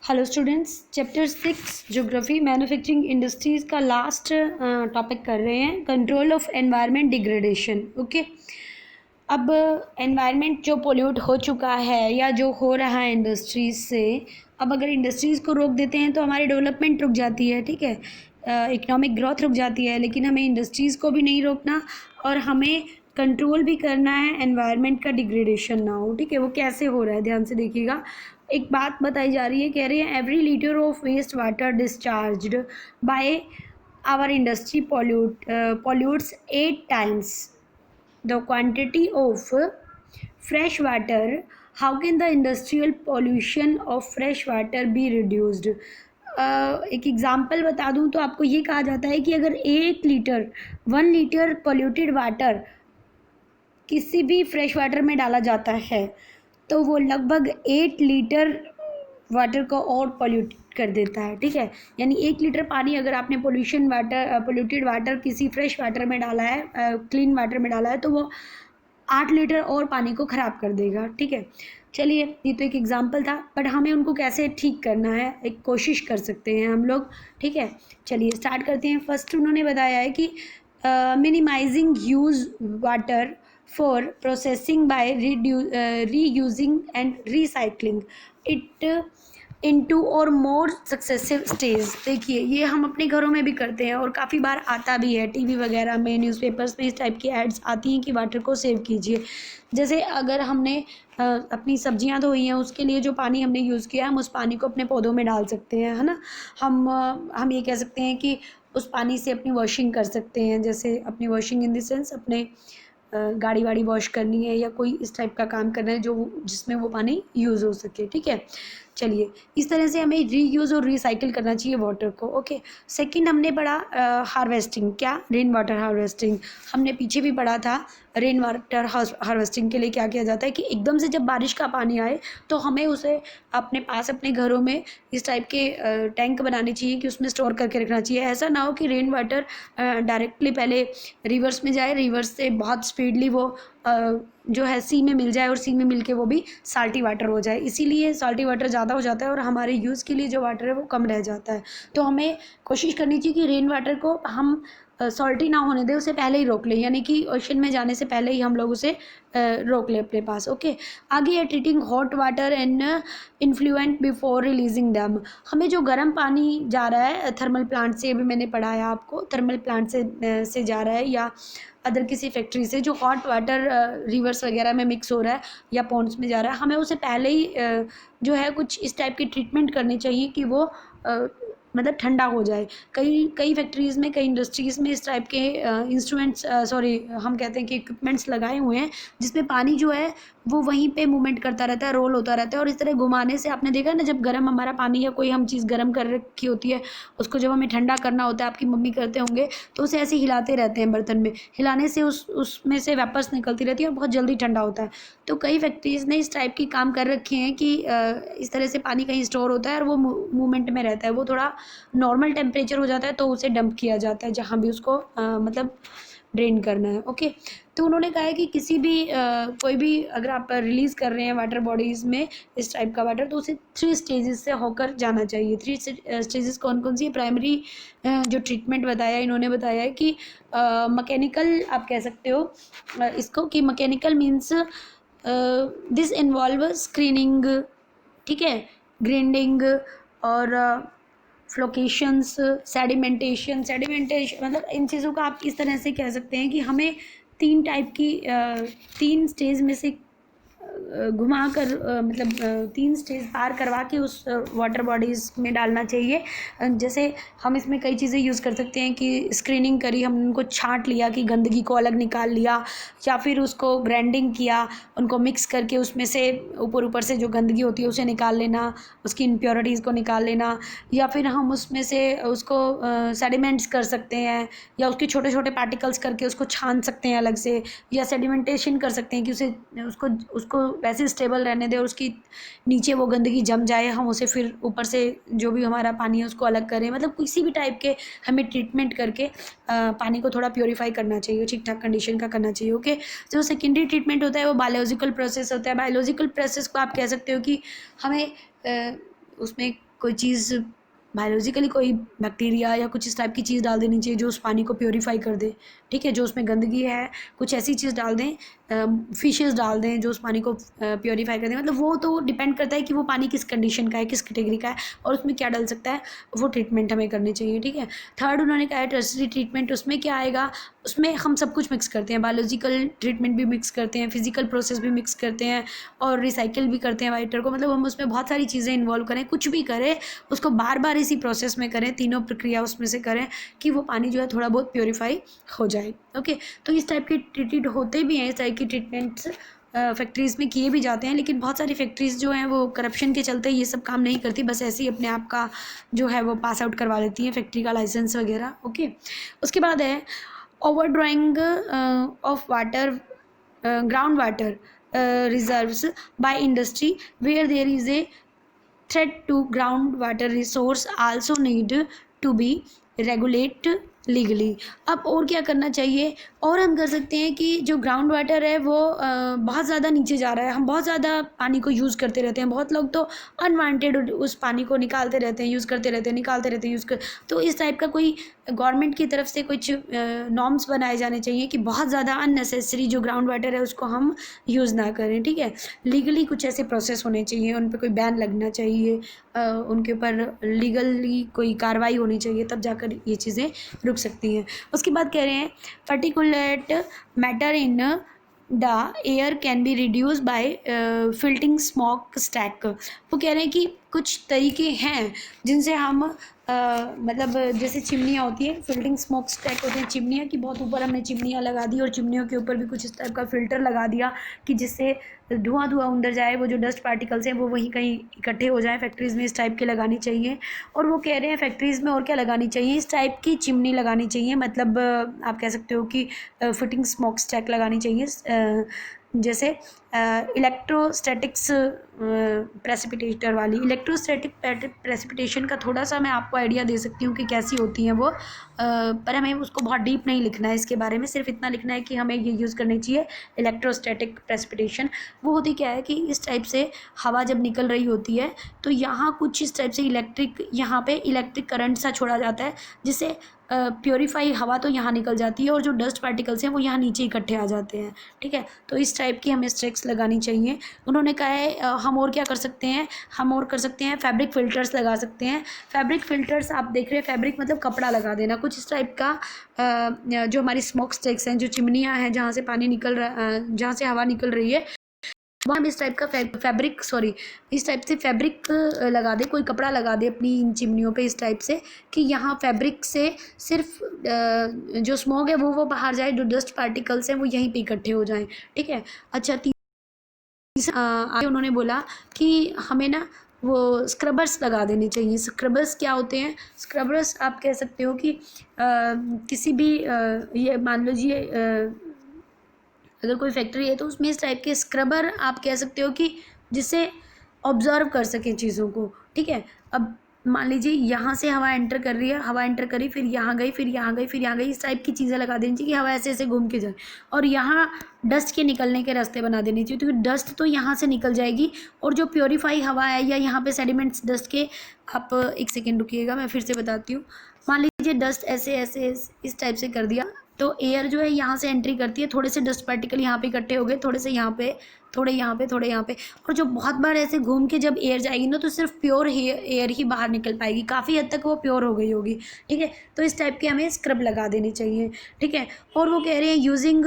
Hello students, chapter 6 geography manufacturing industries का last topic कर रहे हैं, control of environment degradation. Okay, अब एनवायरनमेंट जो पोल्यूट हो चुका है या जो हो रहा है इंडस्ट्रीज़ से, अब अगर इंडस्ट्रीज़ को रोक देते हैं तो हमारी डेवलपमेंट रुक जाती है। ठीक है, इकोनॉमिक ग्रोथ रुक जाती है, लेकिन हमें इंडस्ट्रीज़ को भी नहीं रोकना और हमें कंट्रोल भी करना है एनवायरनमेंट का डिग्रेडेशन ना हो। ठीक है, वो कैसे हो रहा है ध्यान से देखिएगा। एक बात बताई जा रही है, कह रहे हैं every litre of waste water discharged by our industry pollutes 8 times the quantity of fresh water. How can the industrial pollution of fresh water be reduced? एक एग्जांपल बता दूं तो आपको ये कहा जाता है कि अगर 1 लीटर पोल्यूटेड वाटर किसी भी फ्रेश वाटर में डाला जाता है तो वो लगभग 8 लीटर वाटर को और पोल्यूट कर देता है। ठीक है, यानी 1 लीटर पानी अगर आपने पोल्यूटेड वाटर किसी फ्रेश वाटर में डाला है, क्लीन वाटर में डाला है, तो वो 8 लीटर और पानी को ख़राब कर देगा। ठीक है, चलिए ये तो एक एग्जांपल था, बट हमें उनको कैसे ठीक करना है एक कोशिश कर सकते हैं हम लोग। ठीक है, चलिए स्टार्ट करते हैं। फर्स्ट उन्होंने बताया है कि minimising use water for processing by reusing and recycling it into or more successive stage। देखिए ये हम अपने घरों में भी करते हैं और काफ़ी बार आता भी है, टीवी वगैरह में, न्यूज़पेपर्स में इस टाइप की एड्स आती हैं कि वाटर को सेव कीजिए। जैसे अगर हमने अपनी सब्जियां धोई हैं, उसके लिए जो पानी हमने यूज़ किया हम उस पानी को अपने पौधों में डाल सकते हैं, है ना। हम ये कह सकते हैं कि उस पानी से अपनी वॉशिंग कर सकते हैं, जैसे अपनी वॉशिंग इन द सेंस अपने गाड़ी वाड़ी वॉश करनी है या कोई इस टाइप का काम करना है जो जिसमें वो पानी यूज़ हो सके। ठीक है, चलिए इस तरह से हमें रीयूज़ और रिसाइकिल करना चाहिए वाटर को। ओके, सेकंड हमने पढ़ा हार्वेस्टिंग, क्या रेन वाटर हार्वेस्टिंग। हमने पीछे भी पढ़ा था रेन वाटर हार्वेस्टिंग के लिए क्या किया जाता है कि एकदम से जब बारिश का पानी आए तो हमें उसे अपने पास अपने घरों में इस टाइप के टैंक बनाने चाहिए कि उसमें स्टोर करके रखना चाहिए। ऐसा ना हो कि रेन वाटर डायरेक्टली पहले रिवर्स में जाए, रिवर्स से बहुत स्पीडली वो जो है सी में मिल जाए और सी में मिल के वो भी साल्टी वाटर हो जाए। इसीलिए साल्टी वाटर ज़्यादा हो जाता है और हमारे यूज़ के लिए जो वाटर है वो कम रह जाता है। तो हमें कोशिश करनी चाहिए कि रेन वाटर को हम सॉल्टी ना होने दें, उसे पहले ही रोक लें, यानी कि ओशन में जाने से पहले ही हम लोग उसे रोक लें अपने पास। ओके, आगे है treating hot water and influential before releasing them. हमें जो गर्म पानी जा रहा है थर्मल प्लांट से, अभी मैंने पढ़ाया आपको, थर्मल प्लांट से जा रहा है या अदर किसी फैक्ट्री से जो हॉट वाटर रिवर्स वगैरह में मिक्स हो रहा है या पॉन्ड्स में जा रहा है, हमें उसे पहले ही जो है कुछ इस टाइप की ट्रीटमेंट करनी चाहिए कि वो मतलब ठंडा हो जाए। कई फैक्ट्रीज़ में, कई इंडस्ट्रीज़ में इस टाइप के इंस्ट्रूमेंट्स हम कहते हैं कि इक्विपमेंट्स लगाए हुए हैं जिसमें पानी जो है वो वहीं पे मूवमेंट करता रहता है, रोल होता रहता है और इस तरह घुमाने से आपने देखा ना, जब गर्म हमारा पानी या कोई हम चीज़ गर्म कर रखी होती है उसको जब हमें ठंडा करना होता है, आपकी मम्मी करते होंगे, तो उसे ऐसे हिलाते रहते हैं बर्तन में, हिलाने से उसमें से वेपर्स निकलती रहती है और बहुत जल्दी ठंडा होता है। तो कई फैक्ट्रीज़ ने इस टाइप की काम कर रखे हैं कि इस तरह से पानी कहीं स्टोर होता है और वो मूवमेंट में रहता है, वो थोड़ा नॉर्मल टेम्परेचर हो जाता है तो उसे डंप किया जाता है जहाँ भी उसको मतलब ड्रेन करना है। ओके, तो उन्होंने कहा है कि किसी भी कोई भी अगर आप रिलीज़ कर रहे हैं वाटर बॉडीज़ में इस टाइप का वाटर, तो उसे 3 स्टेजेस से होकर जाना चाहिए। 3 स्टेजेस कौन कौन सी है? प्राइमरी जो ट्रीटमेंट बताया इन्होंने बताया है कि मैकेनिकल आप कह सकते हो इसको, कि mechanical means this involve screening, ठीक है, ग्राइंडिंग और फ्लोकेशंस, सेडिमेंटेशन, मतलब इन चीज़ों का आप इस तरह से कह सकते हैं कि हमें 3 टाइप की 3 स्टेज में से घुमा कर मतलब 3 स्टेज पार करवा के उस वाटर बॉडीज़ में डालना चाहिए। जैसे हम इसमें कई चीज़ें यूज़ कर सकते हैं कि स्क्रीनिंग करी, हम उनको छाँट लिया कि गंदगी को अलग निकाल लिया, या फिर उसको ग्राइंडिंग किया, उनको मिक्स करके उसमें से ऊपर से जो गंदगी होती है उसे निकाल लेना, उसकी इम्प्योरिटीज़ को निकाल लेना, या फिर हम उसमें से उसको सेडिमेंट्स कर सकते हैं या उसके छोटे छोटे पार्टिकल्स करके उसको छान सकते हैं अलग से, या सेडिमेंटेशन कर सकते हैं कि उसको वैसे स्टेबल रहने दें और उसकी नीचे वो गंदगी जम जाए, हम उसे फिर ऊपर से जो भी हमारा पानी है उसको अलग करें। मतलब किसी भी टाइप के हमें ट्रीटमेंट करके पानी को थोड़ा प्योरीफाई करना चाहिए, ठीक ठाक कंडीशन का करना चाहिए। ओके, जो सेकेंडरी ट्रीटमेंट होता है वो बायोलॉजिकल प्रोसेस होता है। बायोलॉजिकल प्रोसेस को आप कह सकते हो कि हमें उसमें कोई चीज़ बायोलॉजिकली कोई बैक्टीरिया या कुछ इस टाइप की चीज़ डाल देनी चाहिए जो उस पानी को प्योरीफाई कर दे, ठीक है। जो उसमें गंदगी है कुछ ऐसी चीज़ डाल दें, फिशेस डाल दें जो उस पानी को प्योरीफाई कर दें। मतलब वो तो डिपेंड करता है कि वो पानी किस कंडीशन का है, किस कैटेगरी का है और उसमें क्या डल सकता है, वो ट्रीटमेंट हमें करनी चाहिए, ठीक है। थर्ड उन्होंने कहा है टर्सरी ट्रीटमेंट, उसमें क्या आएगा, उसमें हम सब कुछ मिक्स करते हैं, बायोलॉजिकल ट्रीटमेंट भी मिक्स करते हैं, फिजिकल प्रोसेस भी मिक्स करते हैं और रिसाइकिल भी करते हैं वाटर को। मतलब हम उसमें बहुत सारी चीज़ें इन्वॉल्व करें, कुछ भी करें उसको बार बार इसी प्रोसेस में करें, तीनों प्रक्रिया उसमें से करें कि वो पानी जो है थोड़ा बहुत प्योरीफाई हो जाए, ओके। तो इस टाइप के ट्रीटेड होते भी हैं, इस टाइप की ट्रीटमेंट्स फैक्ट्रीज़ में किए भी जाते हैं, लेकिन बहुत सारी फैक्ट्रीज़ जो हैं वो करप्शन के चलते ये सब काम नहीं करती, बस ऐसे ही अपने आप का जो है वो पास आउट करवा लेती हैं फैक्ट्री का लाइसेंस वगैरह, ओके। उसके बाद है over drying of water ground water reserves by industry where there is a threat to groundwater resource also need to be regulate legally. अब और क्या करना चाहिए, और हम कर सकते हैं कि जो ग्राउंड वाटर है वो बहुत ज़्यादा नीचे जा रहा है, हम बहुत ज़्यादा पानी को यूज़ करते रहते हैं, बहुत लोग तो अनवांटेड उस पानी को निकालते रहते हैं, यूज़ करते रहते हैं, निकालते रहते हैं, तो इस टाइप का कोई गवर्नमेंट की तरफ से कुछ नॉर्म्स बनाए जाने चाहिए कि बहुत ज़्यादा अननेसेसरी जो ग्राउंड वाटर है उसको हम यूज़ ना करें, ठीक है। लीगली कुछ ऐसे प्रोसेस होने चाहिए, उन पर कोई बैन लगना चाहिए, उनके ऊपर लीगली कोई कार्रवाई होनी चाहिए, तब जाकर ये चीज़ें रुक सकती हैं। उसके बाद कह रहे हैं particulate matter in the air can be reduce by filtering smoke stack. वो कह रहे हैं कि कुछ तरीके हैं जिनसे हम मतलब जैसे चिमनियाँ होती हैं, फिल्टरिंग स्मोक स्टैक होते हैं चिमनियाँ की, बहुत ऊपर हमने चिमनियाँ लगा दी और चिमनियों के ऊपर भी कुछ इस टाइप का फ़िल्टर लगा दिया कि जिससे धुआं अंदर जाए, वो जो डस्ट पार्टिकल्स हैं वो वहीं कहीं इकट्ठे हो जाएं। फैक्ट्रीज़ में इस टाइप के लगानी चाहिए। और वो कह रहे हैं फैक्ट्रीज़ में और क्या लगानी चाहिए, इस टाइप की चिमनी लगानी चाहिए, मतलब आप कह सकते हो कि फिटिंग स्मोक स्टैक लगानी चाहिए, जैसे इलेक्ट्रोस्टैटिक्स प्रेसिपिटेटर वाली। इलेक्ट्रोस्टैटिक प्रेसिपिटेशन का थोड़ा सा मैं आपको आइडिया दे सकती हूँ कि कैसी होती हैं वो, पर हमें उसको बहुत डीप नहीं लिखना है इसके बारे में, सिर्फ इतना लिखना है कि हमें ये यूज़ करनी चाहिए इलेक्ट्रोस्टैटिक प्रेसिपिटेशन। वो होती क्या है कि इस टाइप से हवा जब निकल रही होती है तो यहाँ कुछ इस टाइप से यहाँ पे इलेक्ट्रिक करंट सा छोड़ा जाता है, जिससे प्योरीफाई हवा तो यहाँ निकल जाती है और जो डस्ट पार्टिकल्स हैं वो यहाँ नीचे इकट्ठे आ जाते हैं, ठीक है। तो इस टाइप की हमें स्ट्रिक्स लगानी चाहिए। उन्होंने कहा है हम और क्या कर सकते हैं, हम और कर सकते हैं फैब्रिक फ़िल्टर्स लगा सकते हैं। फैब्रिक फ़िल्टर्स आप देख रहे हैं, फैब्रिक मतलब कपड़ा लगा देना, कुछ इस टाइप का जो हमारी स्मोक स्टिक्स हैं, जो चिमनियाँ हैं जहाँ से पानी निकल रहा, जहाँ से हवा निकल रही है, वहाँ हम इस टाइप का इस टाइप से फैब्रिक लगा दे, कोई कपड़ा लगा दे अपनी इन चिमनियों पे इस टाइप से कि यहाँ फैब्रिक से सिर्फ जो स्मोक है वो बाहर जाए, जो डस्ट पार्टिकल्स हैं वो यहीं पे इकट्ठे हो जाएं, ठीक है। अच्छा, आगे उन्होंने बोला कि हमें ना वो स्क्रबर्स लगा देने चाहिए। स्क्रबर्स क्या होते हैं, स्क्रबर्स आप कह सकते हो कि किसी भी ये मान लीजिए अगर कोई फैक्ट्री है तो उसमें इस टाइप के स्क्रबर आप कह सकते हो कि जिससे ऑब्जर्व कर सकें चीज़ों को, ठीक है। अब मान लीजिए यहाँ से हवा एंटर कर रही है, हवा एंटर करी, फिर यहाँ गई, फिर यहाँ गई, फिर यहाँ गई, इस टाइप की चीज़ें लगा देनी चाहिए कि हवा ऐसे ऐसे घूम के जाए। और यहाँ डस्ट के निकलने के रास्ते बना देनी चाहिए, क्योंकि डस्ट तो यहाँ से निकल जाएगी और जो प्योरीफाई हवा है या यहाँ पे सेडिमेंट्स डस्ट के, आप एक सेकेंड रुकिएगा मैं फिर से बताती हूँ। मान लीजिए डस्ट ऐसे ऐसे इस टाइप से कर दिया तो एयर जो है यहाँ से एंट्री करती है, थोड़े से डस्ट पार्टिकल यहाँ पे इकट्ठे हो गए, थोड़े से यहाँ पे, थोड़े यहाँ पे, थोड़े यहाँ पे, और जो बहुत बार ऐसे घूम के जब एयर जाएगी ना तो सिर्फ प्योर एयर ही बाहर निकल पाएगी, काफ़ी हद तक वो प्योर हो गई होगी, ठीक है। तो इस टाइप के हमें स्क्रब लगा देनी चाहिए, ठीक है। और वो कह रहे हैं यूजिंग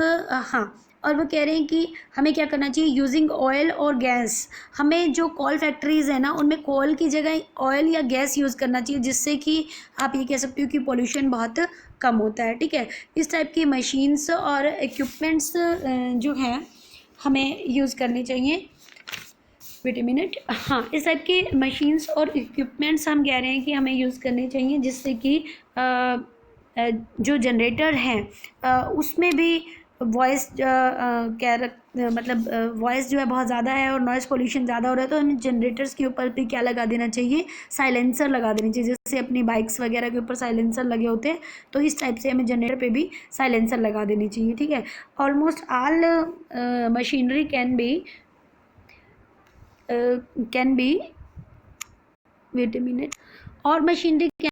और वो कह रहे हैं कि हमें क्या करना चाहिए, यूजिंग ऑयल और गैस। हमें जो कोल फैक्ट्रीज़ है ना उनमें कोल की जगह ऑयल या गैस यूज़ करना चाहिए, जिससे कि आप ये कह सकते हो कि पोल्यूशन बहुत कम होता है, ठीक है। इस टाइप की मशीन्स और इक्विपमेंट्स जो हैं हमें यूज़ करनी चाहिए। वेट ए मिनट, हाँ, इस टाइप के मशीन्स और इक्विपमेंट्स हम कह रहे हैं कि हमें यूज़ करने चाहिए, जिससे कि जो जनरेटर हैं उसमें भी वॉइस मतलब वॉइस जो है बहुत ज़्यादा है और नॉइज़ पोल्यूशन ज़्यादा हो रहा है, तो हमें जनरेटर्स के ऊपर भी क्या लगा देना चाहिए, साइलेंसर लगा देनी चाहिए। जैसे अपनी बाइक्स वगैरह के ऊपर साइलेंसर लगे होते हैं, तो इस टाइप से हमें जनरेटर पे भी साइलेंसर लगा देनी चाहिए, ठीक है। Almost all machinery can be wait a minute. और मशीनरी